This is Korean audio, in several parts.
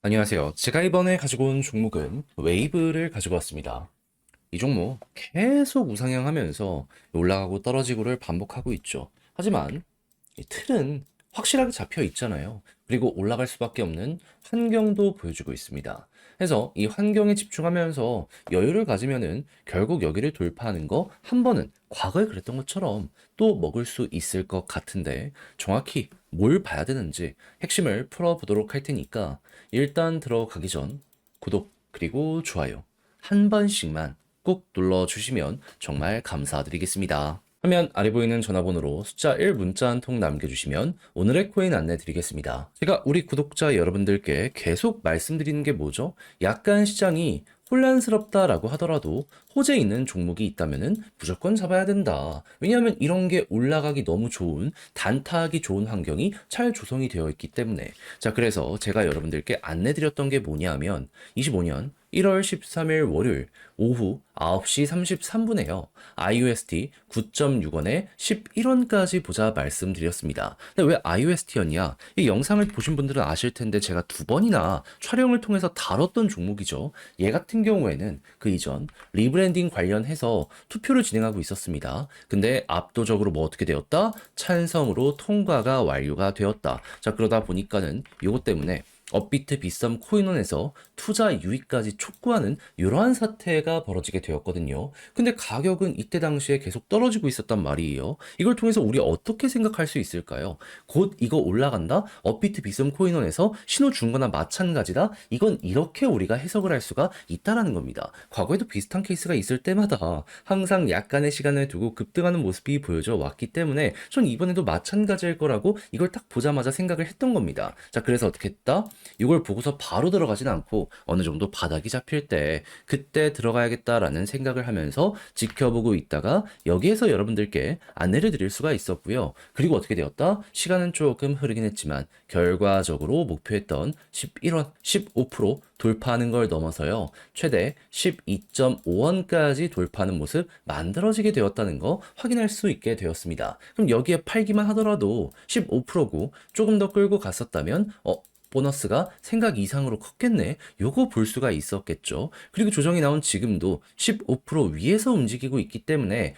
안녕하세요. 제가 이번에 가지고 온 종목은 웨이브를 가지고 왔습니다. 이 종목 계속 우상향하면서 올라가고 떨어지고를 반복하고 있죠. 하지만 이 틀은 확실하게 잡혀 있잖아요. 그리고 올라갈 수밖에 없는 환경도 보여주고 있습니다. 그래서 이 환경에 집중하면서 여유를 가지면은 결국 여기를 돌파하는 거 한 번은 과거에 그랬던 것처럼 또 먹을 수 있을 것 같은데 정확히 뭘 봐야 되는지 핵심을 풀어보도록 할 테니까 일단 들어가기 전 구독 그리고 좋아요 한 번씩만 꼭 눌러주시면 정말 감사드리겠습니다. 화면 아래 보이는 전화번호로 숫자 1 문자 한 통 남겨주시면 오늘의 코인 안내 드리겠습니다. 제가 우리 구독자 여러분들께 계속 말씀드리는 게 뭐죠? 약간 시장이 혼란스럽다라고 하더라도 호재 있는 종목이 있다면은 무조건 잡아야 된다. 왜냐하면 이런 게 올라가기 너무 좋은, 단타하기 좋은 환경이 잘 조성이 되어 있기 때문에. 자, 그래서 제가 여러분들께 안내드렸던 게 뭐냐면 25년 1월 13일 월요일 오후 9시 33분에요. IUST 9.6원에 11원까지 보자 말씀드렸습니다. 근데 왜 IUST였냐? 이 영상을 보신 분들은 아실 텐데 제가 두 번이나 촬영을 통해서 다뤘던 종목이죠. 얘 같은 경우에는 그 이전 리브랜딩 관련해서 투표를 진행하고 있었습니다. 근데 압도적으로 뭐 어떻게 되었다? 찬성으로 통과가 완료가 되었다. 자, 그러다 보니까는 요것 때문에 업비트 비썸 코인원에서 투자 유입까지 촉구하는 이러한 사태가 벌어지게 되었거든요. 근데 가격은 이때 당시에 계속 떨어지고 있었단 말이에요. 이걸 통해서 우리 어떻게 생각할 수 있을까요? 곧 이거 올라간다? 업비트 비썸 코인원에서 신호 준 거나 마찬가지다? 이건 이렇게 우리가 해석을 할 수가 있다라는 겁니다. 과거에도 비슷한 케이스가 있을 때마다 항상 약간의 시간을 두고 급등하는 모습이 보여져 왔기 때문에 전 이번에도 마찬가지일 거라고 이걸 딱 보자마자 생각을 했던 겁니다. 자, 그래서 어떻게 했다? 이걸 보고서 바로 들어가진 않고 어느 정도 바닥이 잡힐 때 그때 들어가야겠다라는 생각을 하면서 지켜보고 있다가 여기에서 여러분들께 안내를 드릴 수가 있었고요. 그리고 어떻게 되었다? 시간은 조금 흐르긴 했지만 결과적으로 목표했던 11원, 15% 돌파하는 걸 넘어서요. 최대 12.5원까지 돌파하는 모습 만들어지게 되었다는 거 확인할 수 있게 되었습니다. 그럼 여기에 팔기만 하더라도 15%고 조금 더 끌고 갔었다면 보너스가 생각 이상으로 컸겠네. 요거 볼 수가 있었겠죠. 그리고 조정이 나온 지금도 15% 위에서 움직이고 있기 때문에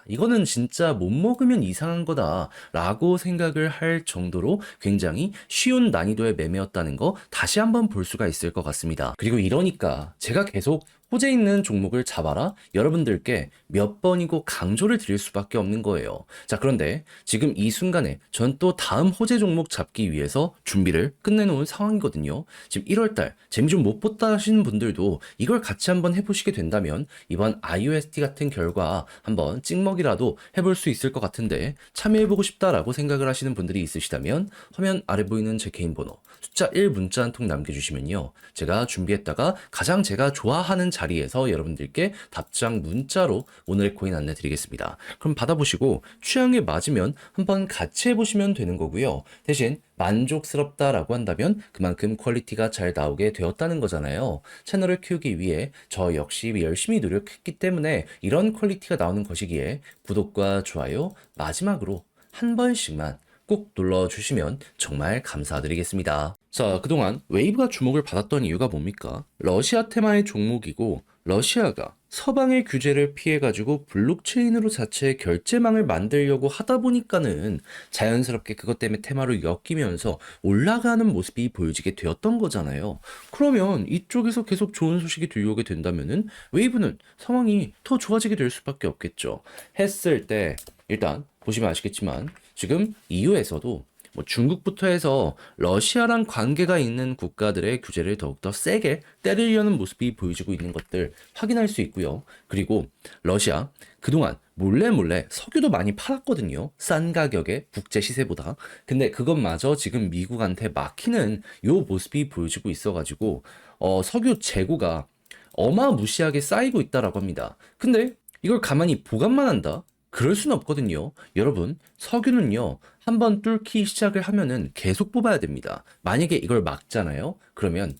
이거는 진짜 못 먹으면 이상한 거다라고 생각을 할 정도로 굉장히 쉬운 난이도의 매매였다는 거 다시 한번 볼 수가 있을 것 같습니다. 그리고 이러니까 제가 계속 호재 있는 종목을 잡아라 여러분들께 몇 번이고 강조를 드릴 수밖에 없는 거예요. 자, 그런데 지금 이 순간에 전 또 다음 호재 종목 잡기 위해서 준비를 끝내놓은 상황이거든요. 지금 1월달 재미 좀 못 봤다 하시는 분들도 이걸 같이 한번 해보시게 된다면 이번 IUST 같은 결과 한번 찍먹이라도 해볼 수 있을 것 같은데 참여해보고 싶다라고 생각을 하시는 분들이 있으시다면 화면 아래 보이는 제 개인 번호 숫자 1 문자 한 통 남겨주시면요. 제가 준비했다가 가장 제가 좋아하는 자리에서 여러분들께 답장 문자로 오늘의 코인 안내 드리겠습니다. 그럼 받아보시고 취향에 맞으면 한번 같이 해보시면 되는 거고요. 대신 만족스럽다라고 한다면 그만큼 퀄리티가 잘 나오게 되었다는 거잖아요. 채널을 키우기 위해 저 역시 열심히 노력했기 때문에 이런 퀄리티가 나오는 것이기에 구독과 좋아요 마지막으로 한 번씩만 꼭 눌러주시면 정말 감사드리겠습니다. 자, 그동안 웨이브가 주목을 받았던 이유가 뭡니까? 러시아 테마의 종목이고 러시아가 서방의 규제를 피해가지고 블록체인으로 자체 결제망을 만들려고 하다 보니까는 자연스럽게 그것 때문에 테마로 엮이면서 올라가는 모습이 보여지게 되었던 거잖아요. 그러면 이쪽에서 계속 좋은 소식이 들려오게 된다면은 웨이브는 상황이 더 좋아지게 될 수밖에 없겠죠. 했을 때 일단 보시면 아시겠지만 지금 EU에서도 뭐 중국부터 해서 러시아랑 관계가 있는 국가들의 규제를 더욱더 세게 때리려는 모습이 보여지고 있는 것들 확인할 수 있고요. 그리고 러시아 그동안 몰래 석유도 많이 팔았거든요. 싼 가격에 국제 시세보다. 근데 그것마저 지금 미국한테 막히는 요 모습이 보여지고 있어가지고 석유 재고가 어마무시하게 쌓이고 있다라고 합니다. 근데 이걸 가만히 보관만 한다? 그럴 수는 없거든요. 여러분, 석유는요, 한번 뚫기 시작을 하면은 계속 뽑아야 됩니다. 만약에 이걸 막잖아요? 그러면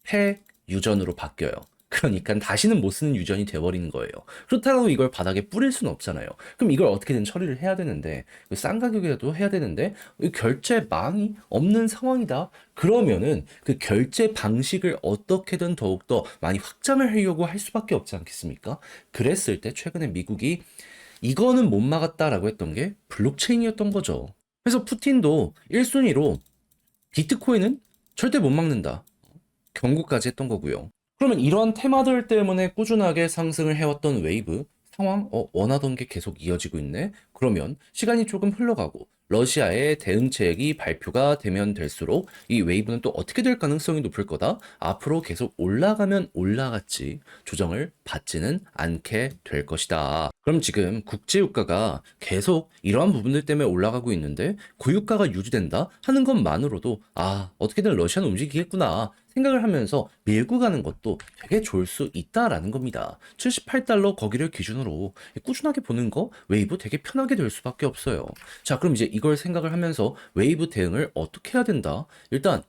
폐유전으로 바뀌어요. 그러니까 다시는 못 쓰는 유전이 돼버리는 거예요. 그렇다고 이걸 바닥에 뿌릴 수는 없잖아요. 그럼 이걸 어떻게든 처리를 해야 되는데 싼 가격이라도 해야 되는데 결제망이 없는 상황이다. 그러면은 그 결제 방식을 어떻게든 더욱더 많이 확장을 하려고 할 수밖에 없지 않겠습니까? 그랬을 때 최근에 미국이 이거는 못 막았다라고 했던 게 블록체인이었던 거죠. 그래서 푸틴도 1순위로 비트코인은 절대 못 막는다. 경고까지 했던 거고요. 그러면 이런 테마들 때문에 꾸준하게 상승을 해왔던 웨이브 상황, 원하던 게 계속 이어지고 있네? 그러면 시간이 조금 흘러가고 러시아의 대응책이 발표가 되면 될수록 이 웨이브는 또 어떻게 될 가능성이 높을 거다? 앞으로 계속 올라가면 올라갔지 조정을 받지는 않게 될 것이다. 그럼 지금 국제유가가 계속 이러한 부분들 때문에 올라가고 있는데 고유가가 유지된다 하는 것만으로도 어떻게든 러시아는 움직이겠구나 생각을 하면서 밀고 가는 것도 되게 좋을 수 있다라는 겁니다. 78달러 거기를 기준으로 꾸준하게 보는 거 웨이브 되게 편하게 될 수밖에 없어요. 자, 그럼 이제 이걸 생각을 하면서 웨이브 대응을 어떻게 해야 된다? 일단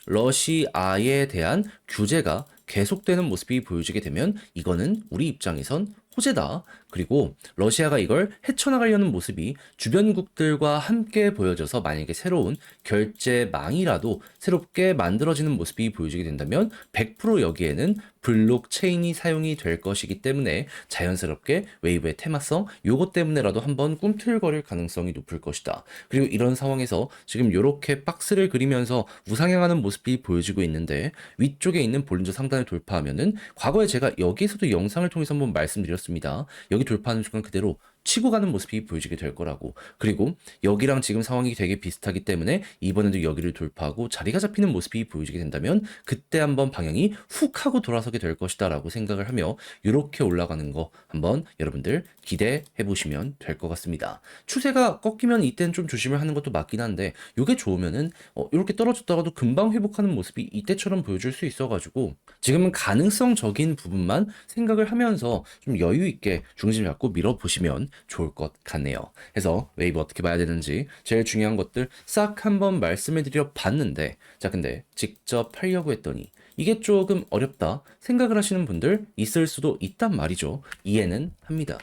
러시아에 대한 규제가 계속되는 모습이 보여지게 되면 이거는 우리 입장에선 호재다. 그리고 러시아가 이걸 헤쳐나가려는 모습이 주변국들과 함께 보여져서 만약에 새로운 결제망이라도 새롭게 만들어지는 모습이 보여지게 된다면 100% 여기에는 블록체인이 사용이 될 것이기 때문에 자연스럽게 웨이브의 테마성 요것 때문에라도 한번 꿈틀거릴 가능성이 높을 것이다. 그리고 이런 상황에서 지금 이렇게 박스를 그리면서 우상향하는 모습이 보여지고 있는데 위쪽에 있는 볼린저 상단을 돌파하면은 과거에 제가 여기에서도 영상을 통해서 한번 말씀드렸습니다. 여기 돌파하는 순간 그대로 치고 가는 모습이 보여지게 될 거라고. 그리고 여기랑 지금 상황이 되게 비슷하기 때문에 이번에도 여기를 돌파하고 자리가 잡히는 모습이 보여지게 된다면 그때 한번 방향이 훅 하고 돌아서게 될 것이다 라고 생각을 하며 이렇게 올라가는 거 한번 여러분들 기대해 보시면 될 것 같습니다. 추세가 꺾이면 이때는 좀 조심을 하는 것도 맞긴 한데 이게 좋으면은 이렇게 떨어졌다가도 금방 회복하는 모습이 이때처럼 보여줄 수 있어가지고 지금은 가능성적인 부분만 생각을 하면서 좀 여유 있게 중심 잡고 밀어보시면 좋을 것 같네요. 그래서 웨이브 어떻게 봐야 되는지 제일 중요한 것들 싹 한번 말씀을 드려 봤는데 자 근데 직접 하려고 했더니 이게 조금 어렵다 생각을 하시는 분들 있을 수도 있단 말이죠. 이해는 합니다.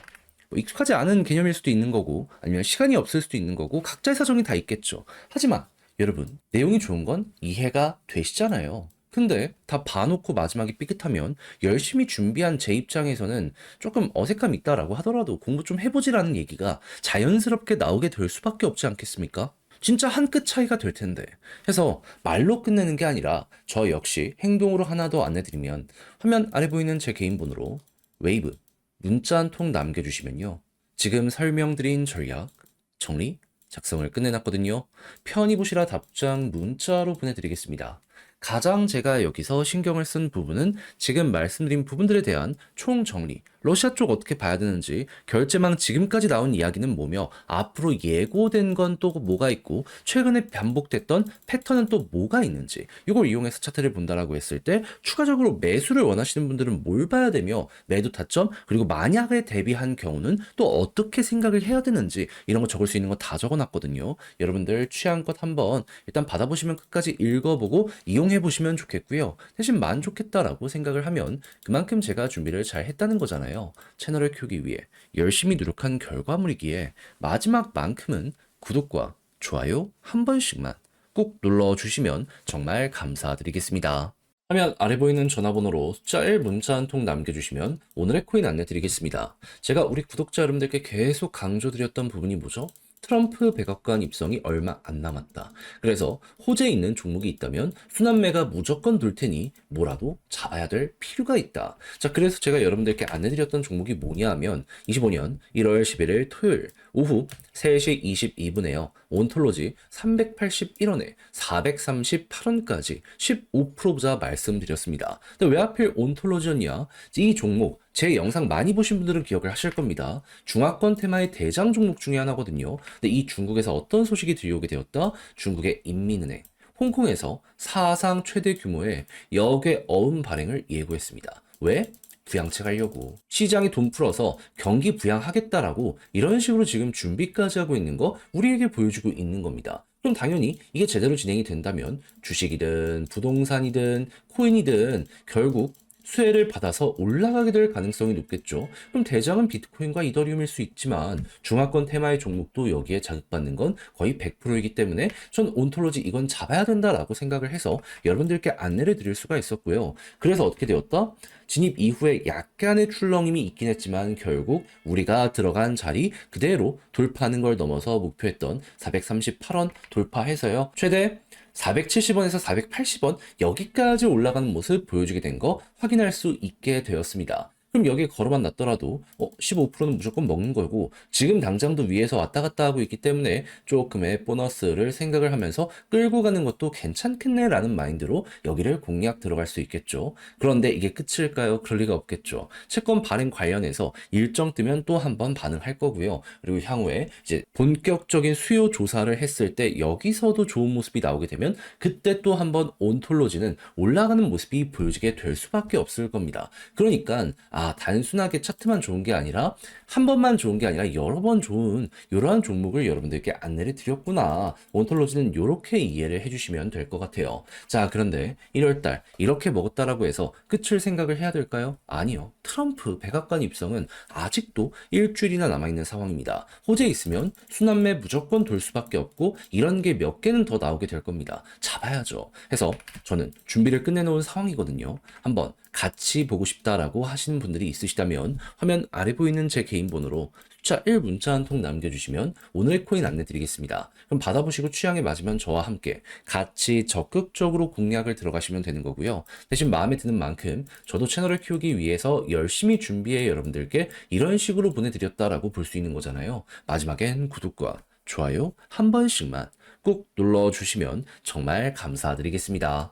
익숙하지 않은 개념일 수도 있는 거고 아니면 시간이 없을 수도 있는 거고 각자의 사정이 다 있겠죠. 하지만 여러분 내용이 좋은 건 이해가 되시잖아요. 근데 다 봐놓고 마지막에 삐끗하면 열심히 준비한 제 입장에서는 조금 어색함이 있다라고 하더라도 공부 좀 해보지라는 얘기가 자연스럽게 나오게 될 수밖에 없지 않겠습니까? 진짜 한 끗 차이가 될 텐데. 해서 말로 끝내는 게 아니라 저 역시 행동으로 하나 더 안내드리면 화면 아래 보이는 제 개인 번호로 웨이브 문자 한 통 남겨주시면요. 지금 설명드린 전략 정리 작성을 끝내놨거든요. 편히 보시라 답장 문자로 보내드리겠습니다. 가장 제가 여기서 신경을 쓴 부분은 지금 말씀드린 부분들에 대한 총정리, 러시아 쪽 어떻게 봐야 되는지, 결제망 지금까지 나온 이야기는 뭐며, 앞으로 예고된 건 또 뭐가 있고, 최근에 반복됐던 패턴은 또 뭐가 있는지, 이걸 이용해서 차트를 본다라고 했을 때, 추가적으로 매수를 원하시는 분들은 뭘 봐야 되며, 매도 타점, 그리고 만약에 대비한 경우는 또 어떻게 생각을 해야 되는지, 이런 거 적을 수 있는 거 다 적어놨거든요. 여러분들 취향껏 한번 일단 받아보시면 끝까지 읽어보고 이용해보시면 좋겠고요. 대신 만족했다라고 생각을 하면 그만큼 제가 준비를 잘 했다는 거잖아요. 채널을 키우기 위해 열심히 노력한 결과물이기에 마지막만큼은 구독과 좋아요 한 번씩만 꼭 눌러주시면 정말 감사드리겠습니다. 화면 아래 보이는 전화번호로 숫자 1 문자 한 통 남겨주시면 오늘의 코인 안내 드리겠습니다. 제가 우리 구독자 여러분들께 계속 강조드렸던 부분이 뭐죠? 트럼프 백악관 입성이 얼마 안 남았다. 그래서 호재 있는 종목이 있다면 순환매가 무조건 돌 테니 뭐라도 잡아야 될 필요가 있다. 자, 그래서 제가 여러분들께 안내드렸던 종목이 뭐냐 하면 25년 1월 11일 토요일 오후 3시 22분에요. 온톨로지 381원에 438원까지 15%보자 말씀드렸습니다. 근데 왜 하필 온톨로지였냐? 이 종목 제 영상 많이 보신 분들은 기억을 하실 겁니다. 중화권 테마의 대장 종목 중에 하나거든요. 근데 이 중국에서 어떤 소식이 들려오게 되었다? 중국의 인민은행, 홍콩에서 사상 최대 규모의 역외 어음 발행을 예고했습니다. 왜? 부양책 하려고. 시장이 돈 풀어서 경기 부양하겠다라고 이런 식으로 지금 준비까지 하고 있는 거 우리에게 보여주고 있는 겁니다. 그럼 당연히 이게 제대로 진행이 된다면 주식이든 부동산이든 코인이든 결국 수혜를 받아서 올라가게 될 가능성이 높겠죠. 그럼 대장은 비트코인과 이더리움일 수 있지만 중화권 테마의 종목도 여기에 자극받는 건 거의 100%이기 때문에 전 온톨로지 이건 잡아야 된다라고 생각을 해서 여러분들께 안내를 드릴 수가 있었고요. 그래서 어떻게 되었다? 진입 이후에 약간의 출렁임이 있긴 했지만 결국 우리가 들어간 자리 그대로 돌파하는 걸 넘어서 목표했던 438원 돌파해서요. 최대 470원에서 480원 여기까지 올라가는 모습 보여주게 된 거 확인할 수 있게 되었습니다. 그럼 여기에 걸어만 놨더라도 15%는 무조건 먹는 거고 지금 당장도 위에서 왔다 갔다 하고 있기 때문에 조금의 보너스를 생각을 하면서 끌고 가는 것도 괜찮겠네 라는 마인드로 여기를 공략 들어갈 수 있겠죠. 그런데 이게 끝일까요? 그럴 리가 없겠죠. 채권 발행 관련해서 일정 뜨면 또 한 번 반응할 거고요. 그리고 향후에 이제 본격적인 수요 조사를 했을 때 여기서도 좋은 모습이 나오게 되면 그때 또 한 번 온톨로지는 올라가는 모습이 보여지게 될 수밖에 없을 겁니다. 그러니까 단순하게 차트만 좋은 게 아니라 한 번만 좋은 게 아니라 여러 번 좋은 이러한 종목을 여러분들께 안내를 드렸구나. 온톨로지는 이렇게 이해를 해주시면 될 것 같아요. 자, 그런데 1월달 이렇게 먹었다라고 해서 끝을 생각을 해야 될까요? 아니요. 트럼프 백악관 입성은 아직도 일주일이나 남아있는 상황입니다. 호재 있으면 순환매 무조건 돌 수밖에 없고 이런 게 몇 개는 더 나오게 될 겁니다. 잡아야죠. 해서 저는 준비를 끝내놓은 상황이거든요. 한번 같이 보고 싶다라고 하시는 분들이 있으시다면 화면 아래 보이는 제 개인 번호로 숫자 1 문자 한 통 남겨주시면 오늘의 코인 안내 드리겠습니다. 그럼 받아보시고 취향에 맞으면 저와 함께 같이 적극적으로 공략을 들어가시면 되는 거고요. 대신 마음에 드는 만큼 저도 채널을 키우기 위해서 열심히 준비해 여러분들께 이런 식으로 보내드렸다라고 볼 수 있는 거잖아요. 마지막엔 구독과 좋아요 한 번씩만 꼭 눌러주시면 정말 감사드리겠습니다.